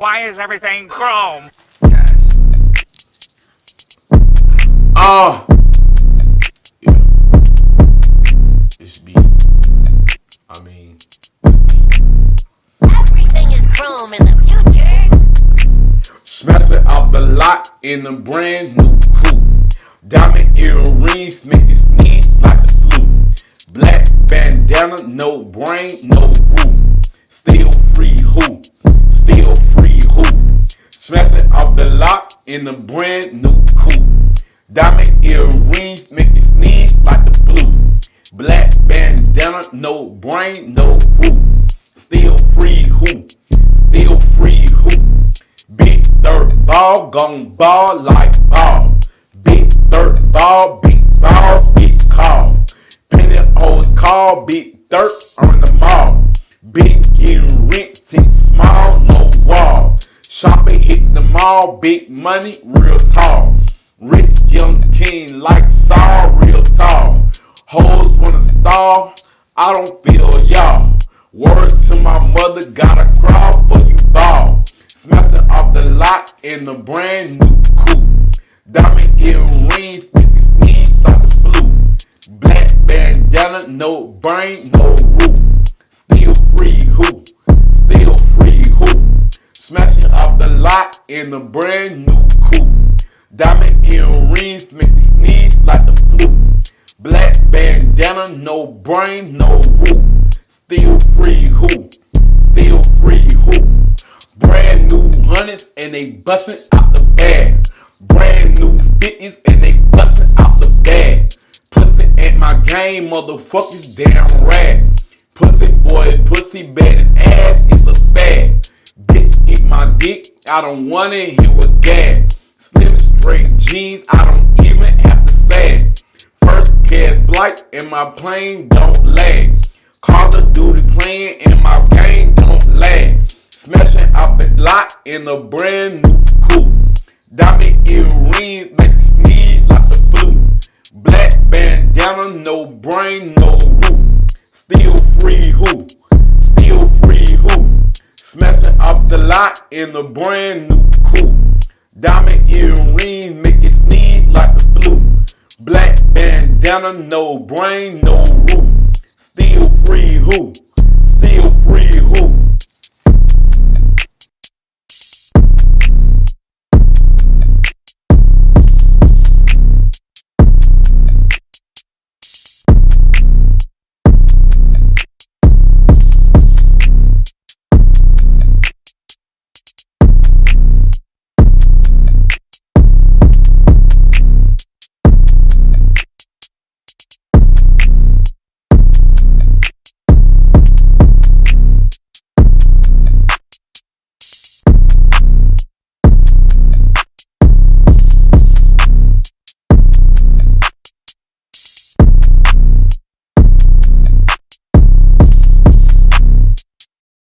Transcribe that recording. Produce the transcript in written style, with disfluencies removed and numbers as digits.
Why is everything chrome? Ah, yeah. It's beat. I mean, Everything is chrome in the future. smash it off the lot in a brand new coupe. Diamond earrings make it sneeze like the flu. Black bandana, no brain, no root. Still free who? Still free who? Smash it off the lot in a brand new coupe. Diamond earrings make it sneeze like the flu. Black bandana, no brain, no root. Still free who? Still free who? Big dirt ball, gon' ball like ball. Big dirt ball, big ball, big calls. Penny always call, big dirt on the mall. Big getting rent, think small, no wall. Shopping hit the mall, big money, real tall. Rich young king like Saul, real tall. Hoes wanna stall, I don't feel y'all. Word to my mother, gotta crawl for you ball. Smashing off the lot in a brand new coupe. Diamond earrings, make it sneeze like the flu. Black bandana, no brain, no root. Still free who? Still free who? Smashing off the lot in a brand new coupe. Diamond earrings make me sneeze like the flu. Black bandana, no brain, no root. Still free who? Still free who? Brand new hundreds and they bustin' out the bag. Brand new 50s and they bustin' out the bag. Pussy at my game, motherfuckers damn rag. Pussy boy, pussy bad ass is a fad. Bitch eat my dick, I don't want it, here with gas. Slim straight jeans, I don't even have to sag. First class flight and my plane don't lag. Call of Duty playing and my game don't lag. Smashing out the lot in a brand new coupe. Diamond earrings make me sneeze like the flu. Black bandana, no brain, no root. Still free who? Still free who? Smashing off the lot in a brand new coupe. Diamond earrings make it sneeze like the flu. Black bandana, no brain, no root. Still free who? Still free who?